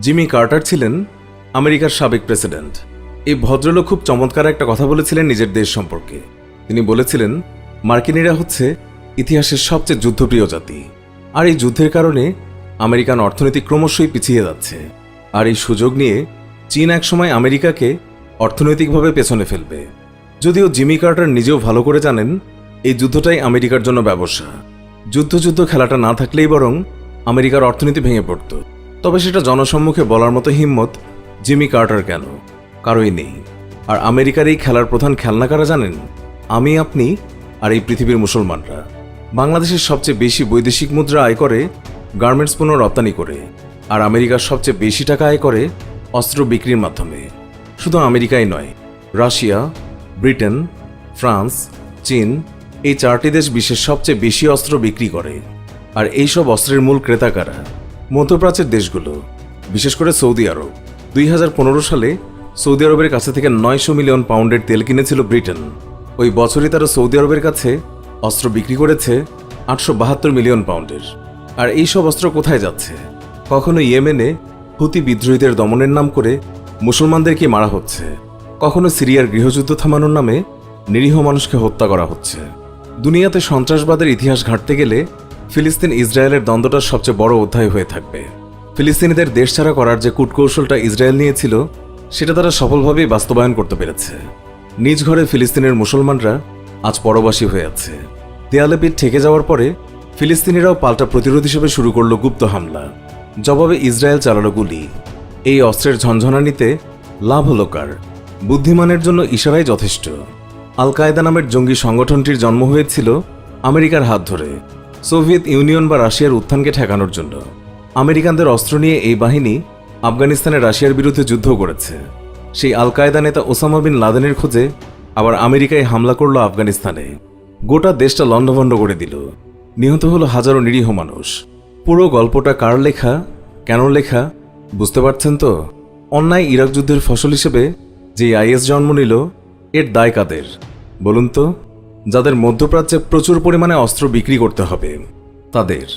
Jimmy Carter ছিলেন আমেরিকার সাবেক প্রেসিডেন্ট। এই ভদ্রলোক খুব চমৎকার একটা কথা বলেছিলেন নিজের দেশ সম্পর্কে। তিনি বলেছিলেন, মার্কিনীরা হচ্ছে ইতিহাসের সবচেয়ে যুদ্ধপ্রিয় জাতি, আর এই যুদ্ধের কারণে আমেরিকান অর্থনীতি ক্রমশই পিছিয়ে যাচ্ছে। আর এই সুযোগ নিয়ে চীন একসময় আমেরিকাকে অর্থনৈতিকভাবে পেছনে ফেলবে। যদিও জিমি কার্টার নিজেও ভালো করে জানেন এই যুদ্ধটাই আমেরিকার জন্য ব্যবসা। যুদ্ধ খেলাটা না থাকলেই বরং আমেরিকার অর্থনীতি ভেঙে পড়ত। তবে সেটা জনসম্মুখে বলার মতো হিম্মত জিমি কার্টার কেন কারোই নেই। আর আমেরিকার এই খেলার প্রধান খেলনা কারা জানেন? আমি, আপনি আর এই পৃথিবীর মুসলমানরা। বাংলাদেশের সবচেয়ে বেশি বৈদেশিক মুদ্রা আয় করে গার্মেন্টস পণ্য রপ্তানি করে, আর আমেরিকার সবচেয়ে বেশি টাকা আয় করে অস্ত্র বিক্রির মাধ্যমে। শুধু আমেরিকাই নয়, রাশিয়া, ব্রিটেন, ফ্রান্স, চীন এই চারটি দেশ বিশ্বের সবচেয়ে বেশি অস্ত্র বিক্রি করে। আর এইসব অস্ত্রের মূল ক্রেতা কারা? মধ্যপ্রাচ্যের দেশগুলো, বিশেষ করে সৌদি আরব। 2015 সালে সৌদি আরবের কাছে থেকে 900 মিলিয়ন পাউন্ডের তেল কিনেছিল ব্রিটেন। ওই বছরই তারা সৌদি আরবের কাছে অস্ত্র বিক্রি করেছে 872 মিলিয়ন পাউন্ডের। আর এইসব অস্ত্র কোথায় যাচ্ছে? কখনো ইয়েমেনে হুতি বিদ্রোহীদের দমনের নাম করে মুসলমানদেরকে মারা হচ্ছে, কখনো সিরিয়ার গৃহযুদ্ধ থামানোর নামে নিরীহ মানুষকে হত্যা করা হচ্ছে। দুনিয়াতে সন্ত্রাসবাদের ইতিহাস ঘাঁটতে গেলে ফিলিস্তিন ইসরায়েলের দ্বন্দ্বটা সবচেয়ে বড় অধ্যায় হয়ে থাকবে। ফিলিস্তিনিদের দেশছাড়া করার যে কূটকৌশলটা ইসরায়েল নিয়েছিল, সেটা তারা সফলভাবেই বাস্তবায়ন করতে পেরেছে। নিজ ঘরে ফিলিস্তিনের মুসলমানরা আজ পরবাসী হয়ে আছে। দেয়ালে পিঠ ঠেকে যাওয়ার পরে ফিলিস্তিনিরাও পাল্টা প্রতিরোধ হিসেবে শুরু করল গুপ্ত হামলা। জবাবে ইসরায়েল চালালো গুলি। এই অস্ত্রের ঝনঝনানিতে লাভ হল কার? বুদ্ধিমানের জন্য ইশারাই যথেষ্ট। আল কায়দা নামের জঙ্গি সংগঠনটির জন্ম হয়েছিল আমেরিকার হাত ধরে, সোভিয়েত ইউনিয়ন বা রাশিয়ার উত্থানকে ঠেকানোর জন্য। আমেরিকানদের অস্ত্র নিয়ে এই বাহিনী আফগানিস্তানে রাশিয়ার বিরুদ্ধে যুদ্ধ করেছে। সেই আল কায়দা নেতা ওসামা বিন লাদেনের খোঁজে আবার আমেরিকায় হামলা করল আফগানিস্তানে। গোটা দেশটা লণ্ডভণ্ড করে দিল। নিহত হলো হাজারো নিরীহ মানুষ। পুরো গল্পটা কার লেখা, কেন লেখা বুঝতে পারছেন তো? অন্যায় ইরাক যুদ্ধের ফসল হিসেবে যে আইএস জন্ম নিল, এর দায় কাদের বলুন তো? যাদের মধ্যপ্রাচ্যে প্রচুর পরিমাণে অস্ত্র বিক্রি করতে হবে তাদের।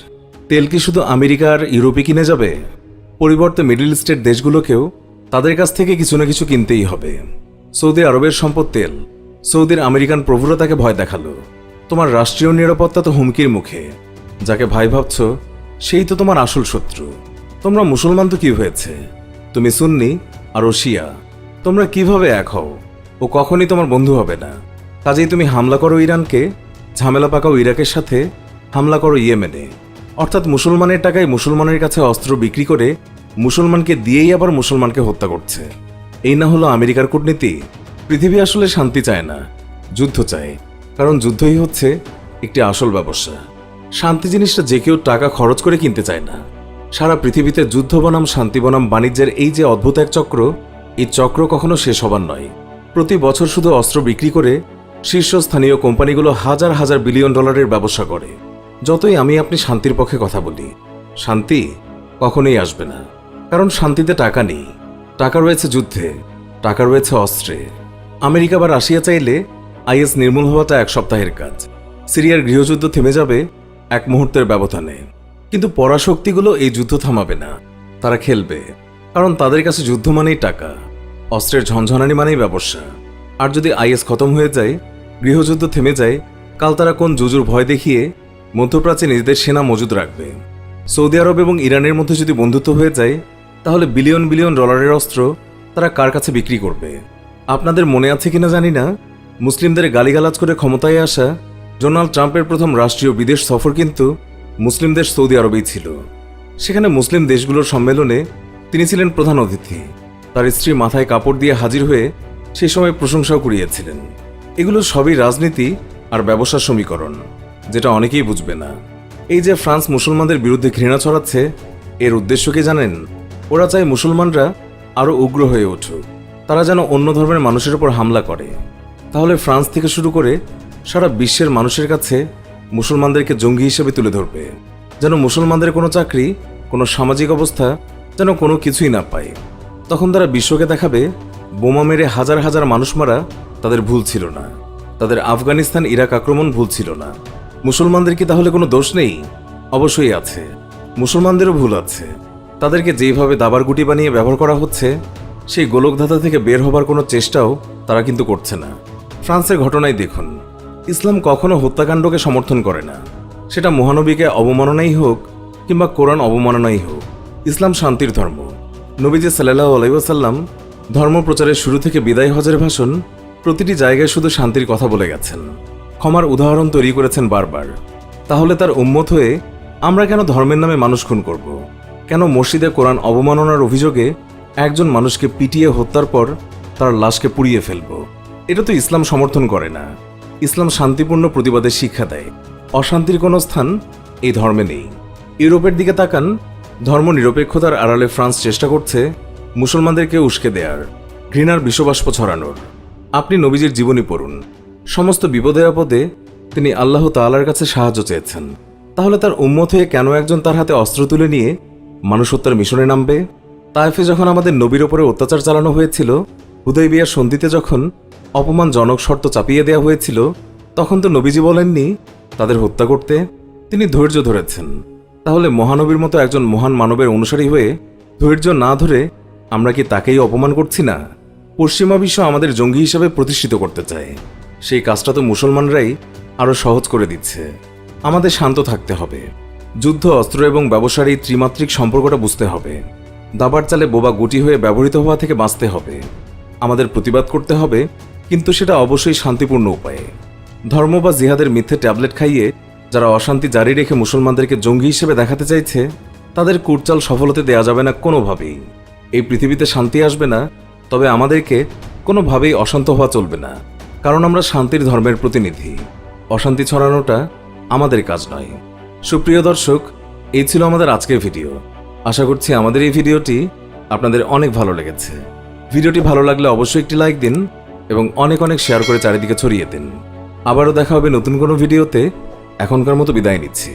তেল কি শুধু আমেরিকা আর ইউরোপে কিনে যাবে? পরিবর্তে মিডল ইস্টের দেশগুলোকেও তাদের কাছ থেকে কিছু না কিছু কিনতেই হবে। সৌদি আরবের সম্পদ তেল। সৌদির আমেরিকান প্রভুরা তাকে ভয় দেখালো। তোমার রাষ্ট্রীয় নিরাপত্তা তো হুমকির মুখে। যাকে ভাই ভাবছ সেই তো তোমার আসল শত্রু। তোমরা মুসলমান তো কি হয়েছে? তুমি সুন্নি আর ও শিয়া। তোমরা কিভাবে এক হও? ও কখনই তোমার বন্ধু হবে না। কাজেই তুমি হামলা করো ইরানকে, ঝামেলা পাকাও ইরাকের সাথে, হামলা করো ইয়েমেনে। অর্থাৎ মুসলমানের টাকায় মুসলমানের কাছে অস্ত্র বিক্রি করে মুসলমানকে দিয়েই আবার মুসলমানকে হত্যা করছে। এই না হলো আমেরিকার কূটনীতি? পৃথিবী আসলে শান্তি চায় না, যুদ্ধ চায়। কারণ যুদ্ধই হচ্ছে একটি আসল ব্যবসা। শান্তি জিনিসটা যে কেউ টাকা খরচ করে কিনতে চায় না। সারা পৃথিবীতে যুদ্ধ বনাম শান্তি বনাম বাণিজ্যের এই যে অদ্ভুত এক চক্র, এই চক্র কখনো শেষ হবার নয়। প্রতি বছর শুধু অস্ত্র বিক্রি করে শীর্ষস্থানীয় কোম্পানিগুলো হাজার হাজার বিলিয়ন ডলারের ব্যবসা করে। যতই আমি আপনি শান্তির পক্ষে কথা বলি, শান্তি কখনোই আসবে না। কারণ শান্তিতে টাকা নেই। টাকা রয়েছে যুদ্ধে, টাকা রয়েছে অস্ত্রে। আমেরিকা বা রাশিয়া চাইলে আইএস নির্মূল হওয়াটা এক সপ্তাহের কাজ। সিরিয়ার গৃহযুদ্ধ থেমে যাবে এক মুহূর্তের ব্যবধানে। কিন্তু পরাশক্তিগুলো এই যুদ্ধ থামাবে না। তারা খেলবে। কারণ তাদের কাছে যুদ্ধ মানেই টাকা, অস্ত্রের ঝনঝনানি মানেই ব্যবসা। আর যদি আইএস খতম হয়ে যায়, গৃহযুদ্ধ থেমে যায়, কাল তারা কোন জুজুর ভয় দেখিয়ে মধ্যপ্রাচ্যে নিজেদের সেনা মজুদ রাখবে। সৌদি আরব এবং ইরানের মধ্যে যদি বন্ধুত্ব হয়ে যায়, তাহলে বিলিয়ন বিলিয়ন ডলারের অস্ত্র তারা কার কাছে বিক্রি করবে? আপনাদের মনে আছে কিনা জানি না, মুসলিমদের গালিগালাজ করে ক্ষমতায় আসা ডোনাল্ড ট্রাম্পের প্রথম রাষ্ট্রীয় বিদেশ সফর কিন্তু মুসলিম দেশ সৌদি আরবেই ছিল। সেখানে মুসলিম দেশগুলোর সম্মেলনে তিনি ছিলেন প্রধান অতিথি। তার স্ত্রী মাথায় কাপড় দিয়ে হাজির হয়ে সে সময় প্রশংসাও কুড়িয়েছিলেন। এগুলো সবই রাজনীতি আর ব্যবসার সমীকরণ, যেটা অনেকেই বুঝবে না। এই যে ফ্রান্স মুসলমানদের বিরুদ্ধে ঘৃণা ছড়াচ্ছে, এর উদ্দেশ্য কি জানেন? ওরা চায় মুসলমানরা আরও উগ্র হয়ে উঠুক। তারা যেন অন্য ধর্মের মানুষের উপর হামলা করে। তাহলে ফ্রান্স থেকে শুরু করে সারা বিশ্বের মানুষের কাছে মুসলমানদেরকে জঙ্গি হিসেবে তুলে ধরবে। যেন মুসলমানদের কোনো চাকরি, কোনো সামাজিক অবস্থা যেন কোনো কিছুই না পায়। তখন তারা বিশ্বকে দেখাবে বোমা মেরে হাজার হাজার মানুষ মারা তাদের ভুল ছিল না, তাদের আফগানিস্তান ইরাক আক্রমণ ভুল ছিল না। মুসলমানদের কি তাহলে কোনো দোষ নেই? অবশ্যই আছে, মুসলমানদেরও ভুল আছে। তাদেরকে যেইভাবে দাবার গুটি বানিয়ে ব্যবহার করা হচ্ছে, সেই গোলকধাঁধা থেকে বের হবার কোনো চেষ্টাও তারা কিন্তু করছে না। ফ্রান্সের ঘটনায় দেখুন, ইসলাম কখনো হত্যাকাণ্ডকে সমর্থন করে না, সেটা মহানবীকে অবমাননাই হোক কিংবা কোরআন অবমাননাই হোক। ইসলাম শান্তির ধর্ম। নবীজি সাল্লাল্লাহু আলাইহি ওয়াসাল্লাম ধর্ম প্রচারের শুরু থেকে বিদায় হজের ভাষণ প্রতিটি জায়গায় শুধু শান্তির কথা বলে গেছেন, ক্ষমার উদাহরণ তৈরি করেছেন বারবার। তাহলে তার উম্মত হয়ে আমরা কেন ধর্মের নামে মানুষ খুন করব? কেন মসজিদে কোরআন অবমাননার অভিযোগে একজন মানুষকে পিটিয়ে হত্যার পর তার লাশকে পুড়িয়ে ফেলব? এটা তো ইসলাম সমর্থন করে না। ইসলাম শান্তিপূর্ণ প্রতিবাদের শিক্ষা দেয়। অশান্তির কোনো স্থান এই ধর্মে নেই। ইউরোপের দিকে তাকান, ধর্ম নিরপেক্ষতার আড়ালে ফ্রান্স চেষ্টা করছে মুসলমানদেরকে উস্কে দেয়ার, ঘৃণার বিষবাষ্প ছড়ানোর। আপনি নবীজির জীবনী পড়ুন, সমস্ত বিপদে আপদে তিনি আল্লাহ তাআলার কাছে সাহায্য চেয়েছেন। তাহলে তার উম্মত হয়ে কেন একজন তার হাতে অস্ত্র তুলে নিয়ে মানুষ হত্যার মিশনে নামবে? তায়েফে যখন আমাদের নবীর ওপরে অত্যাচার চালানো হয়েছিল, হুদাইবিয়ার সন্ধিতে যখন অপমানজনক শর্ত চাপিয়ে দেওয়া হয়েছিল, তখন তো নবীজি বলেননি তাদের হত্যা করতে, তিনি ধৈর্য ধরেছেন। তাহলে মহানবীর মতো একজন মহান মানবের অনুসারী হয়ে ধৈর্য না ধরে আমরা কি তাকেই অপমান করছি না? পশ্চিমা বিশ্ব আমাদের জঙ্গি হিসেবে প্রতিষ্ঠিত করতে চায়, সেই কাজটা তো মুসলমানরাই আরও সহজ করে দিচ্ছে। আমাদের শান্ত থাকতে হবে। যুদ্ধ, অস্ত্র এবং ব্যবসার এই ত্রিমাত্রিক সম্পর্কটা বুঝতে হবে। দাবার চালে বোবা গুটি হয়ে ব্যবহৃত হওয়া থেকে বাঁচতে হবে। আমাদের প্রতিবাদ করতে হবে, কিন্তু সেটা অবশ্যই শান্তিপূর্ণ উপায়ে। ধর্ম বা জিহাদের মিথ্যে ট্যাবলেট খাইয়ে যারা অশান্তি জারি রেখে মুসলমানদেরকে জঙ্গি হিসেবে দেখাতে চাইছে, তাদের কুটচাল সফল হতে দেওয়া যাবে না কোনোভাবেই। এই পৃথিবীতে শান্তি আসবে না, তবে আমাদেরকে কোনোভাবেই অশান্ত হওয়া চলবে না, কারণ আমরা শান্তির ধর্মের প্রতিনিধি। অশান্তি ছড়ানোটা আমাদের কাজ নয়। সুপ্রিয় দর্শক, এই ছিল আমাদের আজকের ভিডিও। আশা করছি আমাদের এই ভিডিওটি আপনাদের অনেক ভালো লেগেছে। ভিডিওটি ভালো লাগলে অবশ্যই একটি লাইক দিন এবং অনেক অনেক শেয়ার করে চারিদিকে ছড়িয়ে দিন। আবারও দেখা হবে নতুন কোনো ভিডিওতে। এখনকার মতো বিদায় নিচ্ছি।